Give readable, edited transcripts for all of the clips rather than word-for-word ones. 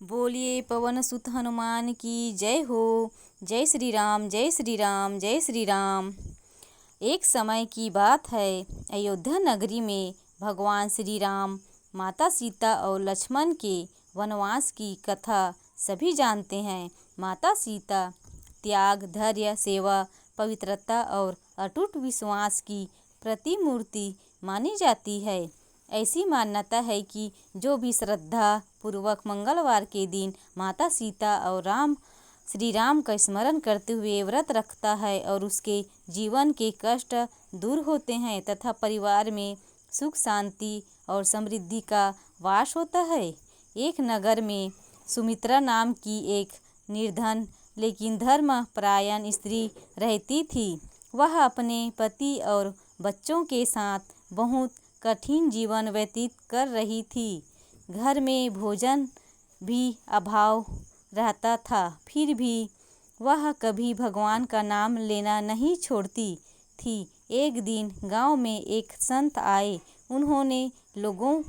बोलिए पवन सुत हनुमान की जय हो। जय श्री राम जय श्री राम जय श्री राम। एक समय की बात है, अयोध्या नगरी में भगवान श्री राम, माता सीता और लक्ष्मण के वनवास की कथा सभी जानते हैं। माता सीता त्याग, धैर्य, सेवा, पवित्रता और अटूट विश्वास की प्रतिमूर्ति मानी जाती है। ऐसी मान्यता है कि जो भी श्रद्धा पूर्वक मंगलवार के दिन माता सीता और श्री राम का स्मरण करते हुए व्रत रखता है और उसके जीवन के कष्ट दूर होते हैं तथा परिवार में सुख, शांति और समृद्धि का वास होता है। एक नगर में सुमित्रा नाम की एक निर्धन लेकिन धर्मपरायण स्त्री रहती थी। वह अपने पति और बच्चों के साथ बहुत कठिन जीवन व्यतीत कर रही थी। घर में भोजन भी अभाव रहता था, फिर भी वह कभी भगवान का नाम लेना नहीं छोड़ती थी। एक दिन गांव में एक संत आए। उन्होंने लोगों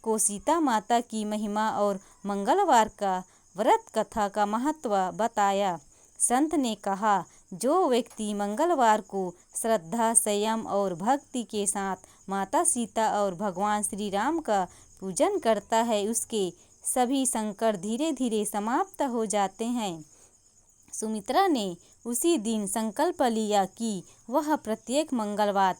को सीता माता की महिमा और मंगलवार का व्रत कथा का महत्व बताया। संत ने कहा, जो व्यक्ति मंगलवार को श्रद्धा, संयम और भक्ति के साथ माता सीता और भगवान श्री राम का पूजन करता है, उसके सभी संकट धीरे धीरे समाप्त हो जाते हैं। सुमित्रा ने उसी दिन संकल्प लिया कि वह प्रत्येक मंगलवार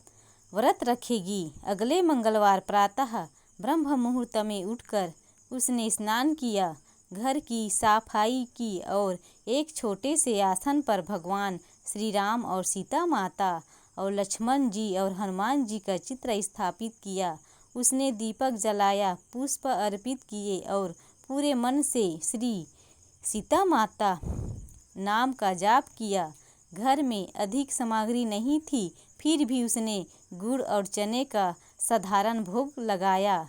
व्रत रखेगी। अगले मंगलवार प्रातः ब्रह्म मुहूर्त में उठकर उसने स्नान किया, घर की सफाई की और एक छोटे से आसन पर भगवान श्री राम और सीता माता और लक्ष्मण जी और हनुमान जी का चित्र स्थापित किया। उसने दीपक जलाया, पुष्प अर्पित किए और पूरे मन से श्री सीता माता नाम का जाप किया। घर में अधिक सामग्री नहीं थी, फिर भी उसने गुड़ और चने का साधारण भोग लगाया।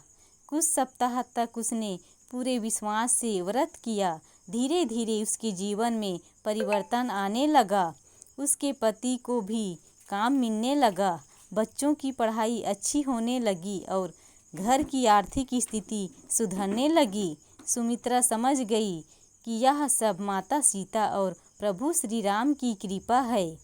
कुछ सप्ताह तक उसने पूरे विश्वास से व्रत किया। धीरे धीरे उसके जीवन में परिवर्तन आने लगा। उसके पति को भी काम मिलने लगा, बच्चों की पढ़ाई अच्छी होने लगी और घर की आर्थिक स्थिति सुधरने लगी। सुमित्रा समझ गई कि यह सब माता सीता और प्रभु श्री राम की कृपा है।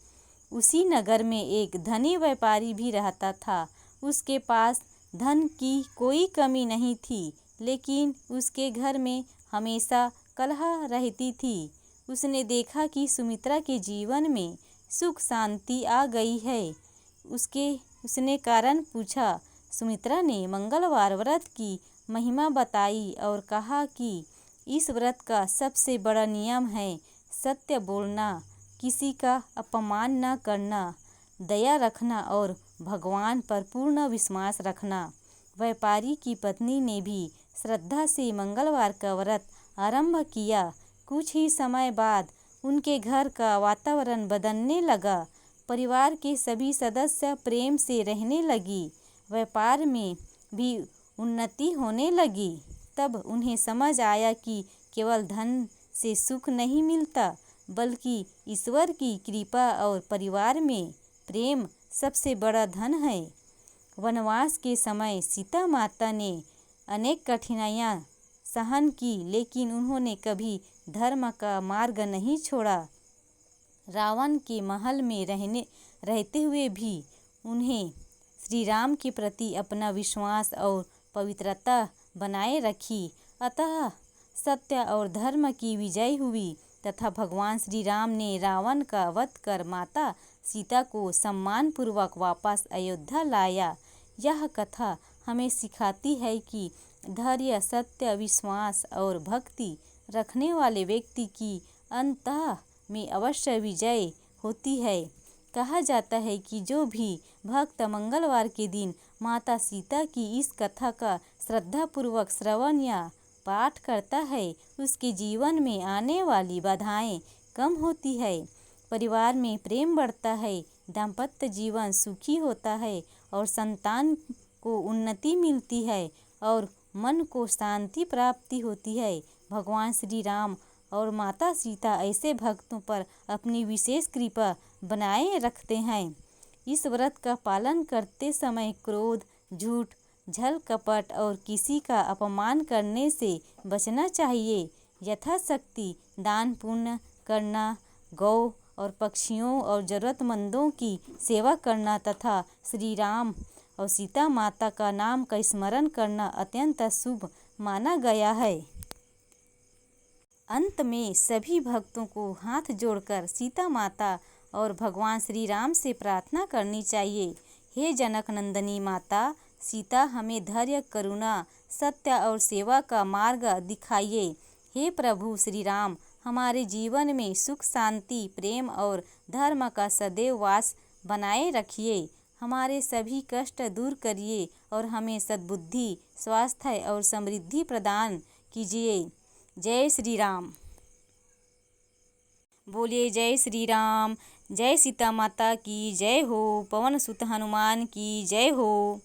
उसी नगर में एक धनी व्यापारी भी रहता था। उसके पास धन की कोई कमी नहीं थी, लेकिन उसके घर में हमेशा कलह रहती थी। उसने देखा कि सुमित्रा के जीवन में सुख शांति आ गई है। उसने कारण पूछा। सुमित्रा ने मंगलवार व्रत की महिमा बताई और कहा कि इस व्रत का सबसे बड़ा नियम है सत्य बोलना, किसी का अपमान न करना, दया रखना और भगवान पर पूर्ण विश्वास रखना। व्यापारी की पत्नी ने भी श्रद्धा से मंगलवार का व्रत आरंभ किया। कुछ ही समय बाद उनके घर का वातावरण बदलने लगा। परिवार के सभी सदस्य प्रेम से रहने लगी। व्यापार में भी उन्नति होने लगी। तब उन्हें समझ आया कि केवल धन से सुख नहीं मिलता, बल्कि ईश्वर की कृपा और परिवार में प्रेम सबसे बड़ा धन है। वनवास के समय सीता माता ने अनेक कठिनाइयाँ सहन की, लेकिन उन्होंने कभी धर्म का मार्ग नहीं छोड़ा। रावण के महल में रहते हुए भी उन्हें श्री राम के प्रति अपना विश्वास और पवित्रता बनाए रखी। अतः सत्य और धर्म की विजय हुई तथा भगवान श्री राम ने रावण का वध कर माता सीता को सम्मानपूर्वक वापस अयोध्या लाया। यह कथा हमें सिखाती है कि धैर्य, सत्य, विश्वास और भक्ति रखने वाले व्यक्ति की अंततः में अवश्य विजय होती है। कहा जाता है कि जो भी भक्त मंगलवार के दिन माता सीता की इस कथा का श्रद्धापूर्वक श्रवण या पाठ करता है, उसके जीवन में आने वाली बाधाएं कम होती है, परिवार में प्रेम बढ़ता है, दाम्पत्य जीवन सुखी होता है और संतान को उन्नति मिलती है और मन को शांति प्राप्ति होती है। भगवान श्री राम और माता सीता ऐसे भक्तों पर अपनी विशेष कृपा बनाए रखते हैं। इस व्रत का पालन करते समय क्रोध, झूठ, छल कपट और किसी का अपमान करने से बचना चाहिए। यथाशक्ति दान पुण्य करना, गौ और पक्षियों और ज़रूरतमंदों की सेवा करना तथा श्री राम और सीता माता का नाम का स्मरण करना अत्यंत शुभ माना गया है। अंत में सभी भक्तों को हाथ जोड़कर सीता माता और भगवान श्री राम से प्रार्थना करनी चाहिए। हे जनक नंदिनी माता सीता, हमें धैर्य, करुणा, सत्य और सेवा का मार्ग दिखाइए। हे प्रभु श्री राम, हमारे जीवन में सुख, शांति, प्रेम और धर्म का सदैव वास बनाए रखिए। हमारे सभी कष्ट दूर करिए और हमें सद्बुद्धि, स्वास्थ्य और समृद्धि प्रदान कीजिए। जय श्री राम। बोलिए जय श्री राम। जय सीता माता की जय हो। पवन सुत हनुमान की जय हो।